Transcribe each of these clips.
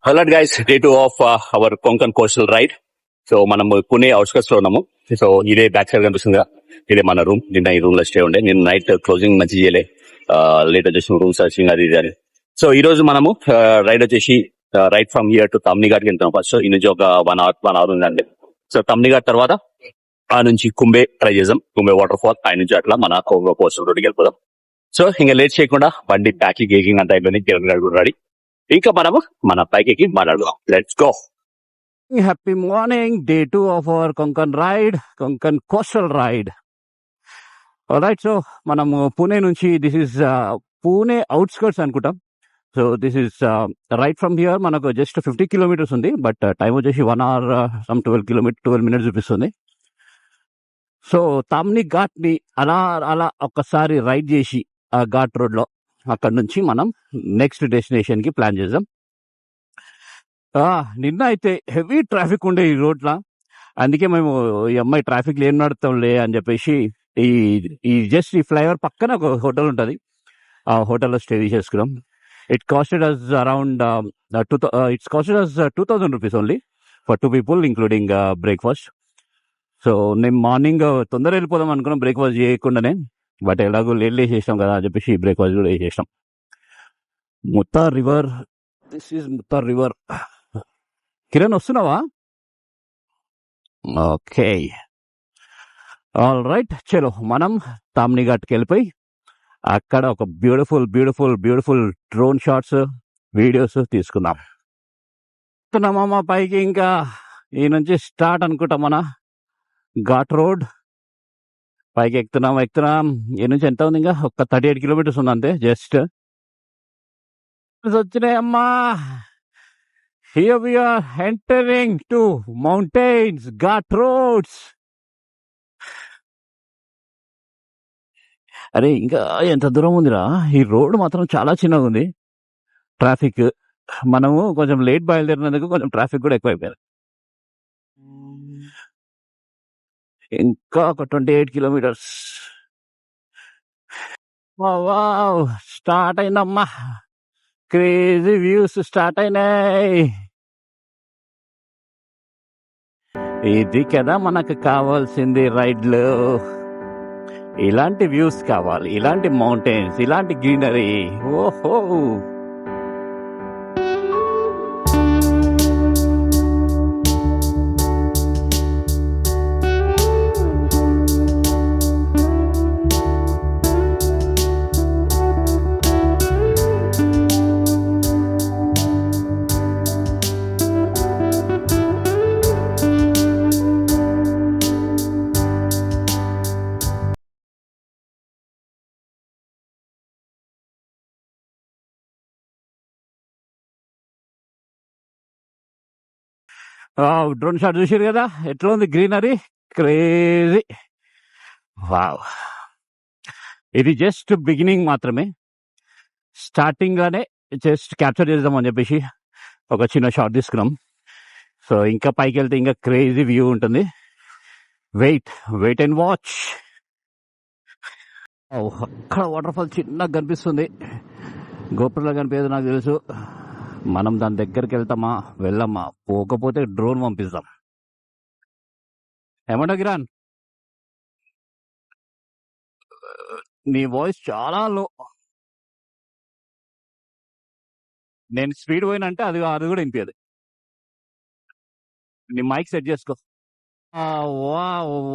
Hello guys, day two of our Konkan coastal ride. So మనం Pune outskirts లో ఉన్నాము. So ఇదే బ్యాక్ సైడ్ కనిపిస్తుందిగా, ఇదే మన రూమ్. నిన్న ఈ రూమ్ లో స్టే ఉండే, నేను నైట్ క్లోజింగ్ మంచి చేయలే, లేట్ వచ్చేసి రూమ్ సర్చింగ్ అది ఇది అని. సో ఈ రోజు మనము రైడ్ వచ్చేసి రైట్ ఫ్రమ్ హియర్ టు తమ్ని ఘాట్కి వెళ్తున్నాం. ఫస్ట్ ఈ నుంచి ఒక 1 hour ఉందండి. సో తమ్ని ఘాట్ తర్వాత ఆ నుంచి కుంబే ట్రై చేద్దాం, కుంబే వాటర్ ఫాల్. ఆ నుంచి అట్లా మన కోస్టల్ రోడ్కి వెళ్ళిపోదాం. సో ఇంకా లేట్ చేయకుండా బండి ప్యాకింగ్ గేకింగ్ అంతా అయిపోయింది, కిరణ్ కూడా రెడీ. ఇంకా మనము మన పైకి మాట్లాడదాం. Let's go. Happy morning, day 2 of our Konkan ride, Konkan coastal ride. Alright, so మనము పూణే నుంచి, దిస్ ఇస్ పూణే అవుట్స్కర్ట్స్ అనుకుంటాం. So this is right from here మనకు జస్ట్ 50 kilometers ఉంది, బట్ టైం వచ్చేసి 1 hour సమ్ 12 minutes చూపిస్తుంది. సో తామ్ని ఘాట్ ని అలా అలా ఒక్కసారి రైడ్ చేసి ఆ ఘాట్ రోడ్ లో అక్కడ నుంచి మనం నెక్స్ట్ డెస్టినేషన్ కి ప్లాన్ చేద్దాం. నిన్న అయితే హెవీ ట్రాఫిక్ ఉండే ఈ రోడ్ల, అందుకే మేము ఈ అమ్మాయి ట్రాఫిక్ ఏం నడుతాంలే అని చెప్పేసి ఈ జస్ట్ ఈ ఫ్లైఓవర్ పక్కన ఒక హోటల్ ఉంటుంది, ఆ హోటల్లో స్టే చేసుకున్నాం. It costed us around it's costed us 2000 rupees only for 2 people including breakfast. So నేను మార్నింగ్ తొందరగా వెళ్ళిపోదాం అనుకున్నాం బ్రేక్ఫాస్ట్ చేయకుండానే, బట్ ఎలాగో లేట్ చేసాం కదా అని చెప్పేసి బ్రేక్ఫాస్ట్ కూడా చేసాం. Mutha river, this is Mutha river. Kiran వస్తున్నావా? ఓకే, ఆల్ రైట్, చలో మనం తామ్ని ఘాట్కి వెళ్ళిపోయి అక్కడ ఒక beautiful beautiful beautiful drone shots videos తీసుకుందాం. వస్తున్నామా పైకి, ఇంకా ఈ నుంచి స్టార్ట్ అనుకుంటా మన ఘాట్ రోడ్. పైకి ఎక్కుతున్నాం. ఈ నుంచి ఎంత ఉంది, ఇంకా ఒక 38 kilometers ఉంది అంతే. Just వచ్చినాయమ్మా. Here we are entering to mountains, Ghat roads. అరే ఇంకా ఎంత దూరం ఉందిరా, ఈ రోడ్ మాత్రం చాలా చిన్నగా ఉంది. ట్రాఫిక్, మనము కొంచెం లేట్ బయలుదేరినందుకు కొంచెం ట్రాఫిక్ కూడా ఎక్కువైపోయింది. ఇంకా ఒక 28 kilometers. స్టార్ట్ అయిందమ్మా, క్రేజీ వ్యూస్ స్టార్ట్ అయినాయి. ఇది కదా మనకు కావాల్సింది రైడ్ లో. ఇలాంటి వ్యూస్ కావాలి, ఇలాంటి మౌంటైన్స్, ఇలాంటి గ్రీనరీ. ఓహో, డ్రోన్ షాట్ చూసారు కదా ఎట్లా ఉంది గ్రీనరీ, క్రేజీ. వావ్, ఇది జస్ట్ బిగినింగ్ మాత్రమే. స్టార్టింగ్ గానే జస్ట్ క్యాప్చర్ చేద్దామని చెప్పేసి ఒక చిన్న షాట్ తీసుకున్నాం. సో ఇంకా పైకి వెళ్తే ఇంకా క్రేజీ వ్యూ ఉంటుంది. Wait and watch. అక్కడ వాటర్ ఫాల్ చిన్నగా కనిపిస్తుంది, గోపురంలో కనిపించదు నాకు తెలుసు. మనం దాని దగ్గరికి వెళ్తామా వెళ్ళమ్మా, పోకపోతే డ్రోన్ పంపిస్తాం. ఏమంటా కిరణ్, నీ వాయిస్ చాలా లో. నేను స్పీడ్ పోయినంటే అది కూడా వినిపించదు. నీ మైక్ సెట్ చేసుకో.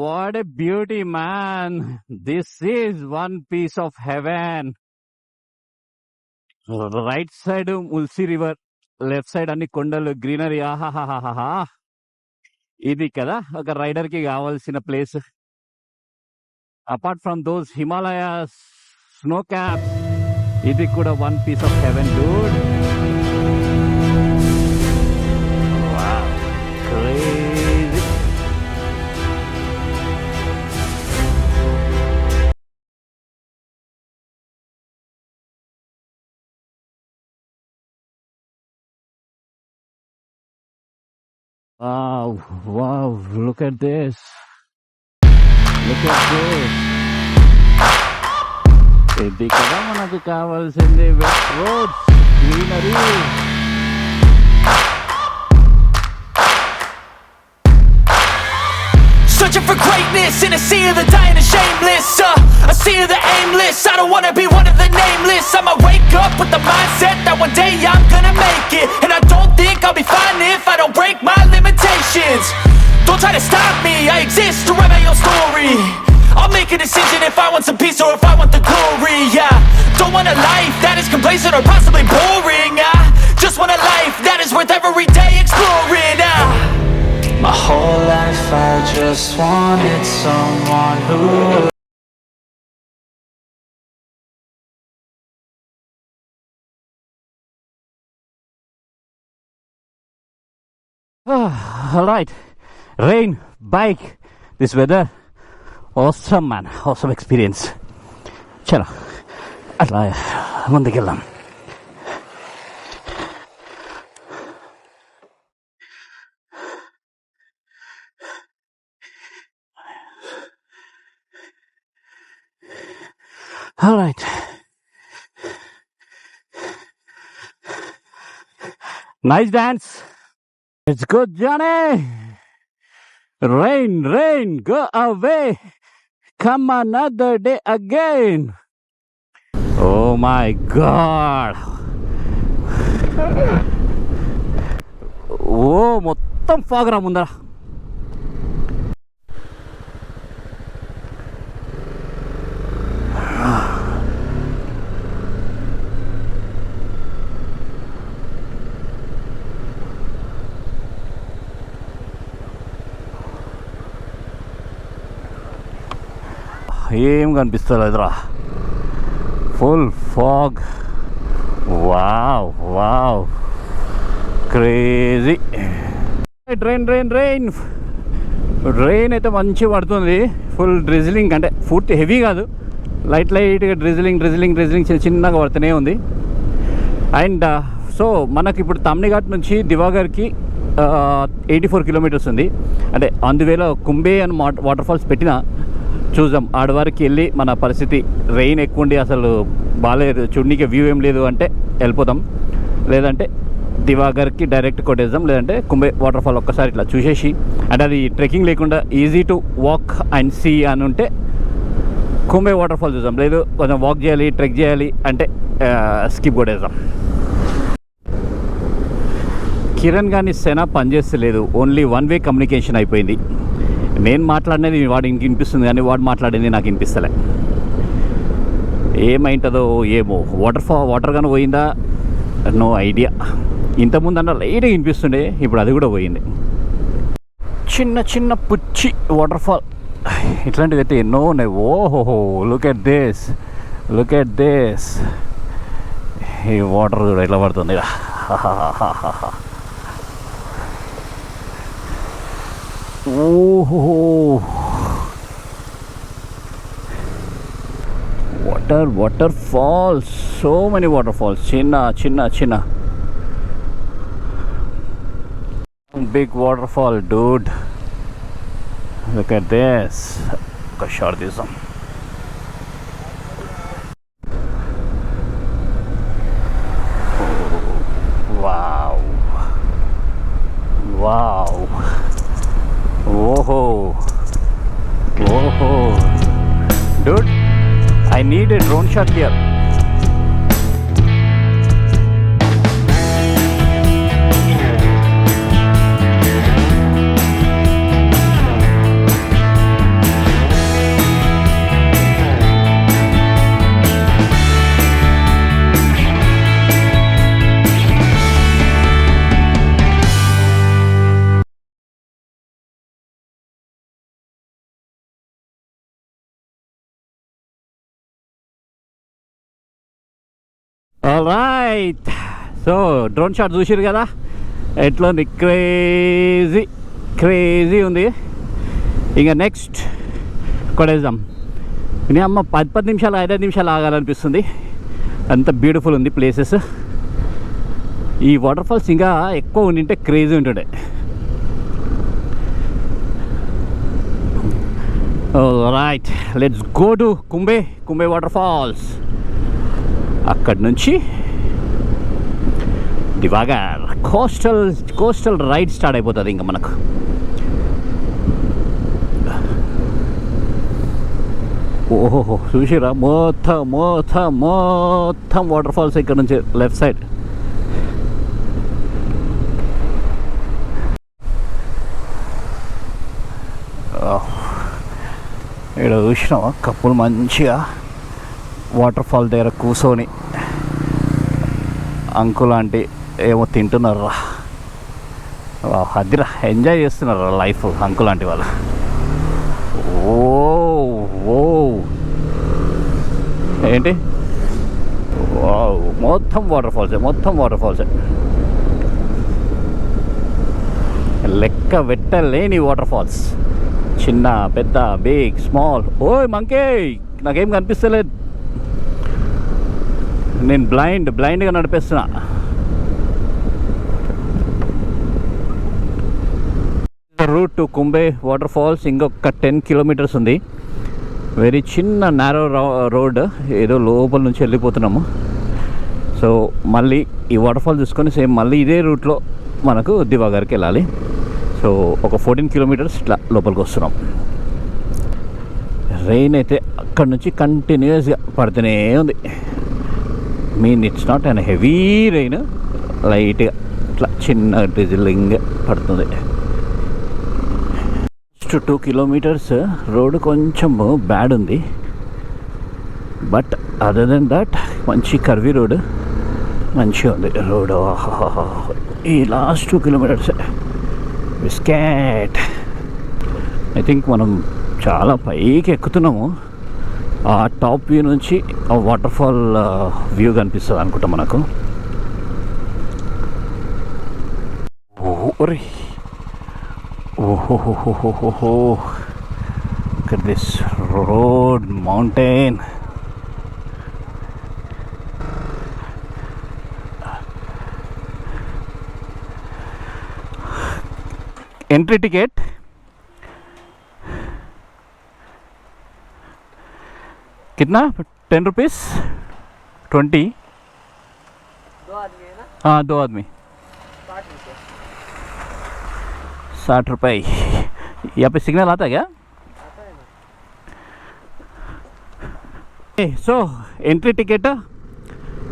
What a beauty man, this is one piece of heaven. Right side Mulshi river, left side అన్ని కొండలు, గ్రీనరీ. ఆహాహాహా, ఇది కదా ఒక రైడర్ కి కావాల్సిన place. Apart from those Himalayas, snow caps, ఇది కూడా one piece of heaven dude. Crazy. Wow, look at this. ఇది కదా మనకు కావాల్సింది, wet roads, greenery. for greatness in a sea of the dying and shameless. A sea of the aimless. I don't wanna be one of the nameless. I'ma wake up with the mindset that one day I'm gonna make it. And I don't think I'll be fine if I don't break my limitations. Don't try to stop me, I exist to write my own story. I'll make a decision if I want some peace or if I want the glory. Yeah, don't want a life that is complacent or possibly boring. I just want a life that is worth every day exploring. My whole life I just wanted someone who All right, rain, bike, this weather, awesome man, awesome experience. చలో అట్లా ముందుకెళ్దాం. All right. Nice dance. Let's go, Johnny. Rain, rain, go away. Come another day again. Oh my God. Oh, మొత్తం fog రా ముందర. ఏం కనిపిస్తలేదురా, full fog. Wow wow, crazy. Rain rain rain rain అయితే మంచిగా పడుతుంది. ఫుల్ డ్రిజిలింగ్, అంటే ఫుట్ హెవీ కాదు, లైట్ లైట్గా డ్రిజిలింగ్ డ్రిజిలింగ్ డ్రిజిలింగ్ చిన్నగా పడుతూనే ఉంది. అండ్ సో మనకి ఇప్పుడు తమ్నిఘాట్ నుంచి దివాగర్కి 84 కిలోమీటర్స్ ఉంది. అంటే అందువేళ కుంబే అని వాటర్ ఫాల్స్ పెట్టినా చూద్దాం. ఆడవారికి వెళ్ళి మన పరిస్థితి రెయిన్ ఎక్కువ ఉండి అసలు బాగాలేదు, చూడనీకి వ్యూ ఏం లేదు అంటే వెళ్ళిపోతాం. లేదంటే దివాగర్కి డైరెక్ట్ కొట్టేద్దాం, లేదంటే కుంబే వాటర్ ఫాల్ ఒక్కసారి ఇట్లా చూసేసి, అంటే అది ట్రెక్కింగ్ లేకుండా easy to walk and see అని ఉంటే కుంబే వాటర్ ఫాల్ చూద్దాం. లేదు కొంచెం వాక్ చేయాలి, ట్రెక్ చేయాలి అంటే స్కిప్ కొట్టేద్దాం. కిరణ్ కానీ సెనా పనిచేస్తలేదు, ఓన్లీ వన్ వే కమ్యూనికేషన్ అయిపోయింది. నేను మాట్లాడినది వాడికి వినిపిస్తుంది కానీ వాడు మాట్లాడేది నాకు వినిపిస్తలే. ఏమైంటుందో ఏమో, వాటర్ కానీ పోయిందా నో ఐడియా. ఇంతకుముందు అన్న లైట్గా వినిపిస్తుండే, ఇప్పుడు అది కూడా పోయింది. చిన్న చిన్న పుచ్చి వాటర్ ఫాల్ ఇట్లాంటివి అయితే ఎన్నో ఉన్నాయి. ఓహోహో, look at this, look at this. ఈ వాటర్ కూడా ఎట్లా పడుతుంది. ఓహో, waterfalls, so many waterfalls. Chinna big waterfall, dude. Look at this. Go short this one. Wow. Whoa, dude, I need a drone shot here. All right, so drone shot చూసిరు కదా ఎట్లా ఉంది, crazy ఉంది. ఇంకా నెక్స్ట్ కొడేద్దాం. నేను అమ్మ 10 నిమిషాలు 5 నిమిషాలు ఆగాలనిపిస్తుంది, అంత బ్యూటిఫుల్ ఉంది ప్లేసెస్. ఈ వాటర్ ఫాల్స్ ఇంకా ఎక్కువ ఉండింటే క్రేజీ ఉంటుండే. Right, let's go to Kumbhe water falls. అక్కడి నుంచి దివాగర్ కోస్టల్ రైడ్ స్టార్ట్ అయిపోతుంది ఇంకా మనకు. ఓహో చూసిరా మొత్తం మొత్తం మొత్తం వాటర్ ఫాల్స్ ఇక్కడ నుంచి లెఫ్ట్ సైడ్. ఇక్కడ చూసినావా కప్పులు మంచిగా వాటర్ ఫాల్ దగ్గర కూర్చొని అంకులాంటి ఏమో తింటున్నారా. అదిరా ఎంజాయ్ చేస్తున్నారా లైఫ్ అంకులాంటి వాళ్ళు. ఓ ఓ ఏంటి మొత్తం వాటర్ ఫాల్సే, మొత్తం వాటర్ ఫాల్సే, లెక్క పెట్టలేని వాటర్ ఫాల్స్. చిన్న పెద్ద బిగ్ స్మాల్. ఓయ్ మంకే నాకేం కనిపిస్తలేదు, నేను బ్లైండ్గా నడిపిస్తున్నా. Route to Kumbhe water falls ఇంకొక 10 కిలోమీటర్స్ ఉంది. వెరీ చిన్న నారో రోడ్, ఏదో లోపల నుంచి వెళ్ళిపోతున్నాము. సో మళ్ళీ ఈ వాటర్ ఫాల్ చూసుకొని సేమ్ మళ్ళీ ఇదే రూట్లో మనకు దివాగర్కి వెళ్ళాలి. సో ఒక 14 కిలోమీటర్స్ ఇట్లా లోపలికి వస్తున్నాం. రెయిన్ అయితే అక్కడ నుంచి కంటిన్యూస్గా పడుతూనే ఉంది. It's not and heavy rain, లైట్గా ఇట్లా చిన్న డ్రిజిలింగ్ పడుతుంది. 2 కిలోమీటర్స్ రోడ్ కొంచెం బ్యాడ్ ఉంది, బట్ అదర్ దెన్ దట్ మంచి కర్వీ రోడ్, మంచిగా ఉంది రోడ్. ఈ last 2 kilometres biscuit. I think మనం చాలా పైకి ఎక్కుతున్నాము. ఆ టాప్ వ్యూ నుంచి ఆ వాటర్ ఫాల్ వ్యూ కనిపిస్తుంది అనుకుంటా మనకు. ఓహోహోహోహో, look at this road, mountain. Entry ticket कितना? 10 रुपीज़ 20. 2 आदमी है ना? हाँ 2 आदमी 60 रुपये। यहाँ पे सिग्नल आता है क्या? आता है ना। So entry ticket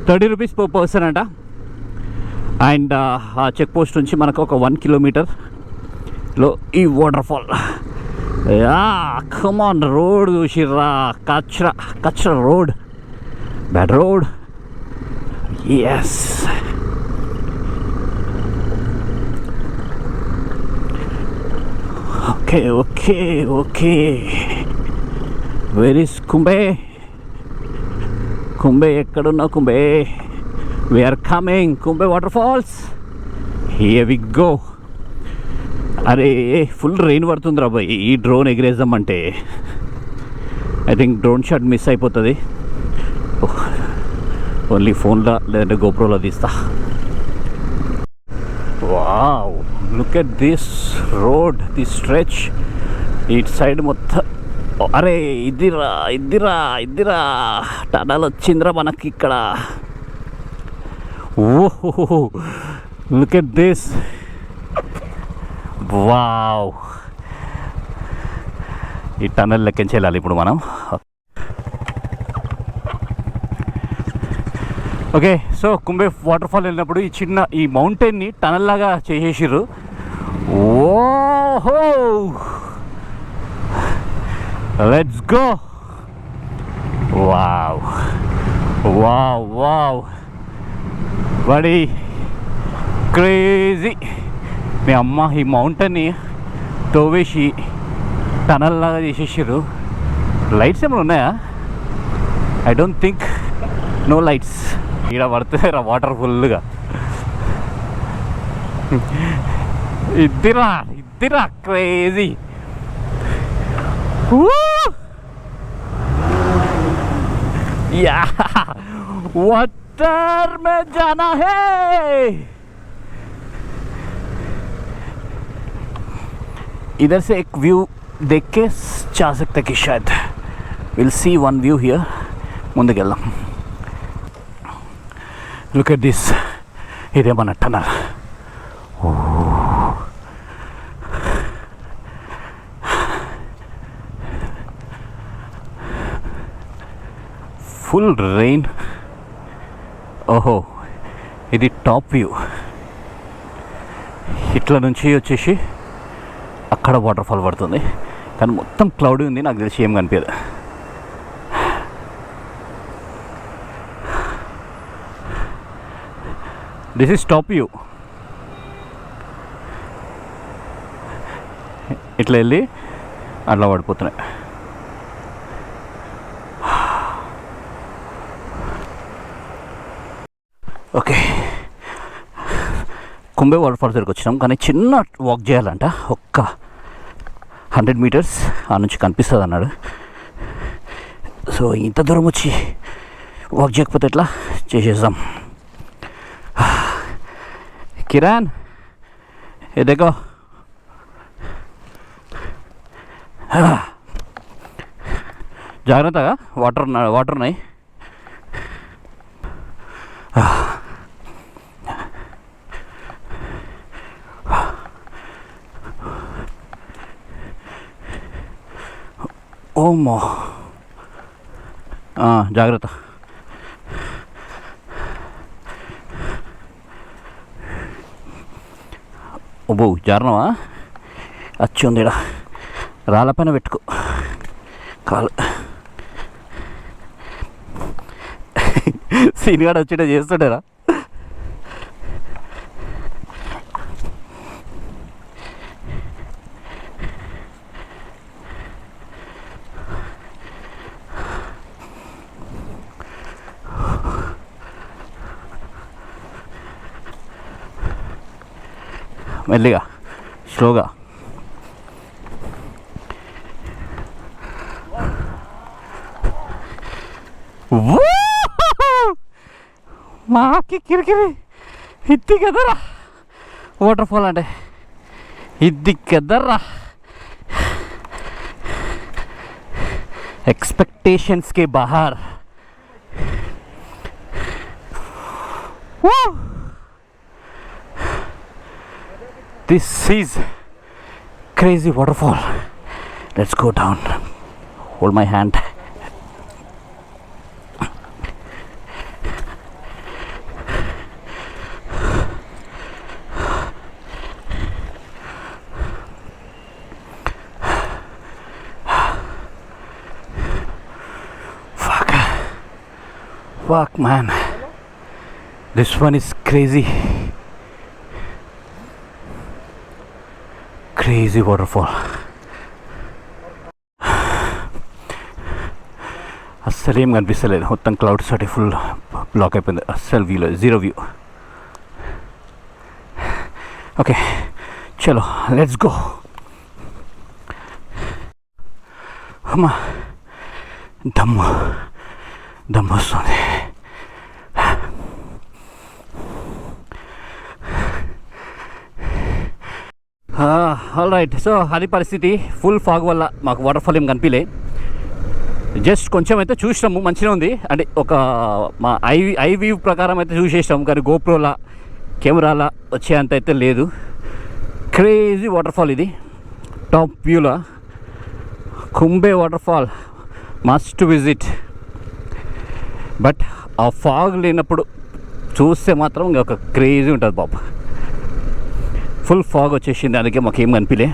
30 rupees per person అంట. అండ్ ఆ చెక్ పోస్ట్ నుంచి మనకు ఒక 1 కిలోమీటర్లో ఈ వాటర్ ఫాల్. కమాన్ రోడ్ చూసిర్రా, కచ్రా road, bad road. Yes okay okay okay. Where is Kumbhe? Kumbhe ఎక్కడున్నా Kumbhe? We are coming Kumbhe water falls. Here we go. అరే ఫుల్ రెయిన్ పడుతుందిరా బాయ్. ఈ డ్రోన్ ఎగిరేద్దామంటే I think drone shot miss అయిపోతుంది. ఓన్లీ ఫోన్లో లేదంటే గోప్రోలో తీస్తా. Wow, look at this road, this stretch. ఇటు సైడ్ మొత్తం అరే ఇద్దిరా టనల్ వచ్చిందిరా మనకి ఇక్కడ. ఓహో లుక్ ఎట్ దిస్. వావ్, ఈ టనల్ లెక్కించి వెళ్ళాలి ఇప్పుడు మనం. Okay, so Kumbhe water fall వెళ్ళినప్పుడు ఈ చిన్న ఈ మౌంటైన్ని టనల్ లాగా చేసేసారు. ఓహో let's go. Wow wow wow, buddy crazy. మీ అమ్మ ఈ మౌంటైన్ని తోవేసి టనల్ లాగా చేసేసారు. లైట్స్ ఏమైనా ఉన్నాయా? I don't think, no lights. ఇక్కడ పడుతుంది రా వాటర్ ఫుల్గా. ఇద్దిరా క్రేజీ. या वाटर में जाना है. इधर से एक व्यू देख के जा सकते कि शायद will see one view here. ముందుకెళ్దాం. లుక్ ఎట్ దిస్, ఇదే మన టనల్. Full rain. ఓహో, ఇది టాప్ వ్యూ. ఇట్లా నుంచి వచ్చేసి అక్కడ వాటర్ ఫాల్ పడుతుంది, కానీ మొత్తం క్లౌడీ ఉంది, నాకు తెలిసి ఏం కనిపించదు. This is top view. ఇట్లా వెళ్ళి అట్లా పడిపోతున్నాయి. ఓకే, కుంబే వాటర్ ఫాల్స్ దగ్గరికి వచ్చినాం, కానీ చిన్న వాక్ చేయాలంట. ఒక్క 100 మీటర్స్ ఆ నుంచి కనిపిస్తుంది అన్నాడు. సో ఇంత దూరం వచ్చి వాక్ చేయకపోతే ఎట్లా, చేసేద్దాం. కిరణ్, ఏ देखो, జాగ్రత్తగా వాటర్ ఉన్నాయి. ఓమో, జాగ్రత్త. ఓబో, జారణమా వచ్చి ఉంది. ఇక్కడ రాళ్ళపైన పెట్టుకో కాలు. సీనిగాడు వచ్చేట చేస్తుండేరా. మెల్లిగా, స్లోగా. మాకి కిరికిరి ఇది కదరా వాటర్ ఫాల్ అంటే, ఇది కదరా. एक्सपेक्टेशंस के बाहर. This is crazy waterfall. Let's go down. Hold my hand. Fuck man, this one is crazy. Crazy waterfall. అస్సలు ఏం కనిపిస్తలేదు, మొత్తం క్లౌడ్స్ తోటి ఫుల్ బ్లాక్ అయిపోయింది. అస్సలు వ్యూ లేదు, జీరో వ్యూ. ఓకే చలో లెట్స్ గో. అమ్మా దమ్ము వస్తుంది. ఆల్ రైట్, సో అది పరిస్థితి. ఫుల్ ఫాగ్ వల్ల మాకు వాటర్ ఫాల్ ఏం కనిపించలే. జస్ట్ కొంచెం అయితే చూసినాము, మంచిగా ఉంది. అంటే ఒక మా ఐ వ్యూ ప్రకారం అయితే చూసేసాము, కానీ గోప్రోలా కెమెరాలా వచ్చేంత అయితే లేదు. క్రేజీ వాటర్ ఫాల్ ఇది, టాప్ వ్యూలా. Kumbhe water fall must visit. But ఆ ఫాగ్ లేనప్పుడు చూస్తే మాత్రం ఒక క్రేజీ ఉంటుంది బాబు. ఫుల్ ఫాగ్ వచ్చేసింది, అందుకే మాకేం కనిపించలే.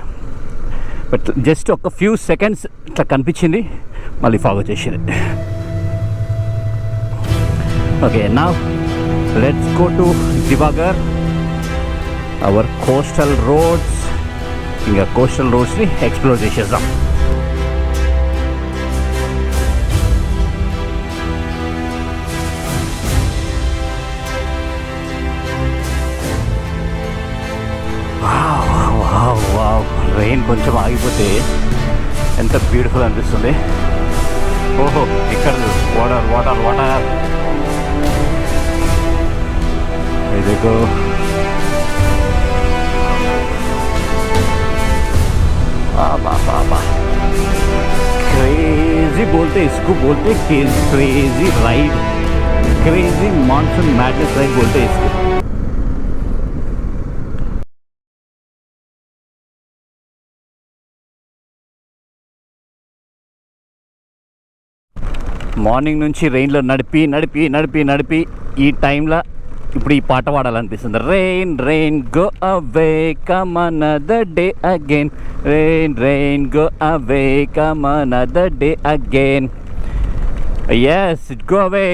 బట్ జస్ట్ ఒక ఫ్యూ సెకండ్స్ ఇట్లా కనిపించింది, మళ్ళీ ఫాగ్ వచ్చేసింది. Okay, now let's go to Diveagar, our coastal roads. ఇంకా కోస్టల్ రోడ్స్ని ఎక్స్ప్లోర్ చేసేద్దాం. రెయిన్ కొంచెం ఆగిపోతే ఎంత బ్యూటిఫుల్ అనిపిస్తుంది. ఓహో, ఇక్కడ వాటర్ వాటర్ వాటర్. ఇదిగో क्रेजी बोलते इसको, बोलते crazy ride, crazy monsoon madness ride बोलते इसको. మార్నింగ్ నుంచి రెయిన్లో నడిపి నడిపి నడిపి నడిపి ఈ టైంలో ఇప్పుడు ఈ పాట పాడాలనిపిస్తుంది. Rain rain go away come another day again, rain rain go away come another day again, yes it go away.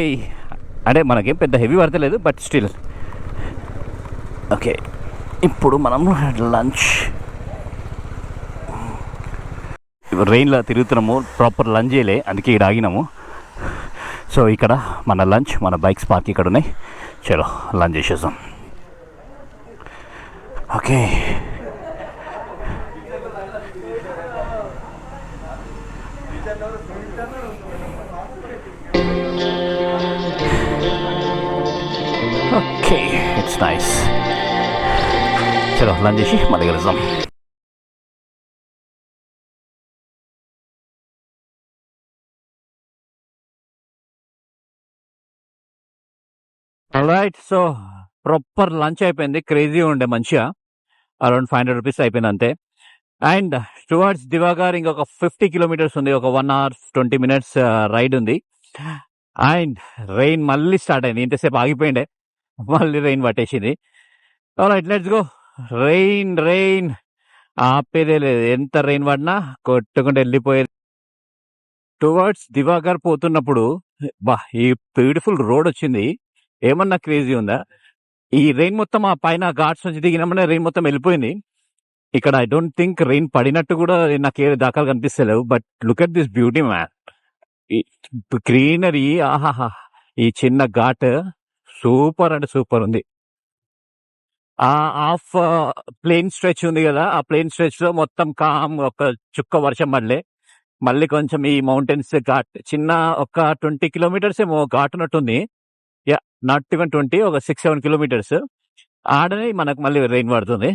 అంటే మనకేం పెద్ద హెవీ పడతలేదు, బట్ స్టిల్ ఓకే. ఇప్పుడు మనం లంచ్, రెయిన్లో తిరుగుతున్నాము, ప్రాపర్ లంచ్ చేయలే, అందుకే ఇక్కడ ఆగినాము. సో ఇక్కడ మన లంచ్, మన బైక్స్ పార్క్ ఇక్కడ ఉన్నాయి. చలో లంచ్ చేసేసాం. Okay okay it's nice. చలో లంచ్ చేసి మళ్ళీ కలుద్దాం. రైట్, సో ప్రాపర్ లంచ్ అయిపోయింది. క్రేజీ ఉండే, మంచిగా అరౌండ్ 500 రూపీస్ అయిపోయింది అంతే. అండ్ టువర్డ్స్ దివాగర్ ఇంకొక 50 కిలోమీటర్స్ ఉంది, ఒక 1 hour 20 minutes రైడ్ ఉంది. అండ్ రెయిన్ మళ్ళీ స్టార్ట్ అయింది, ఇంతసేపు ఆగిపోయిండే, మళ్ళీ రెయిన్ పట్టేసింది. Right let's go. Rain rain ఆపేదే లేదు, ఎంత రెయిన్ పడినా కొట్టుకుంటూ వెళ్ళిపోయేది. టువర్డ్స్ దివాగర్ పోతున్నప్పుడు బా ఈ బ్యూటిఫుల్ రోడ్ వచ్చింది, ఏమన్నా క్రేజీ ఉందా? ఈ రెయిన్ మొత్తం ఆ పైన ఘాట్స్ నుంచి దిగినామనే రెయిన్ మొత్తం వెళ్ళిపోయింది. ఇక్కడ ఐ డోంట్ థింక్ రెయిన్ పడినట్టు కూడా నాకు ఏ దాఖలు కనిపిస్తలేవు. But look at this beauty man, greenery, ఆహాహా. ఈ చిన్న ఘాట్ సూపర్ అంటే సూపర్ ఉంది. ఆ హాఫ్ ప్లేన్ స్ట్రెచ్ ఉంది కదా, ఆ ప్లేన్ స్ట్రెచ్ లో మొత్తం కామ్, ఒక చుక్క వర్షం పడలే. మళ్ళీ కొంచెం ఈ మౌంటైన్స్ ఘాట్ చిన్న ఒక 20 kilometers ఏమో ఘాట్ ఉన్నట్టుంది. యా, నాట్ ఈవెన్ 20, ఒక 6-7 kilometers ఆడనే మనకు మళ్ళీ రెయిన్ పడుతుంది.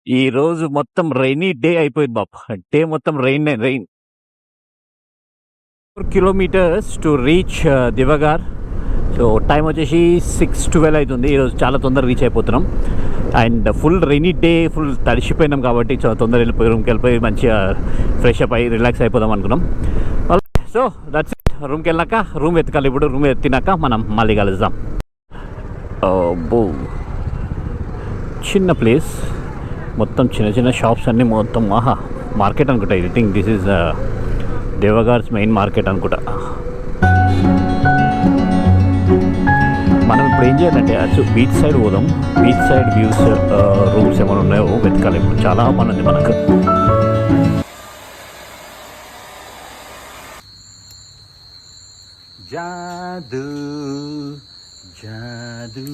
ఈ రోజు మొత్తం రైనీ డే అయిపోయింది బాబు, డే మొత్తం rain rain. 4 kilometers to reach Diveagar. So time వచ్చేసి 6:12 అవుతుంది. ఈరోజు చాలా తొందరగా రీచ్ అయిపోతున్నాం. And full rainy day, full తడిసిపోయినాం కాబట్టి చాలా తొందరగా వెళ్ళిపోయి రూమ్కి వెళ్ళిపోయి మంచిగా ఫ్రెష్ అప్ అయ్యి రిలాక్స్ అయిపోదాం అనుకున్నాం. So that's it. రూమ్కి వెళ్ళాక రూమ్ ఎత్తుకాలి. ఇప్పుడు రూమ్ ఎత్తినాక మనం మళ్ళీ కలుద్దాం. బో చిన్న ప్లేస్, మొత్తం చిన్న చిన్న షాప్స్ అన్నీ, మొత్తం ఆహా మార్కెట్ అనుకుంటా. I think this is Diveagar's main market అనుకుంటా. మనం ఇప్పుడు ఏం చేయాలంటే అటు బీచ్ సైడ్ పోదాం. బీచ్ సైడ్ వ్యూస్, రూమ్స్ ఏమైనా ఉన్నాయో వెతకాలి. ఇప్పుడు చాలా పని ఉంది మనకు. జాదు జాదు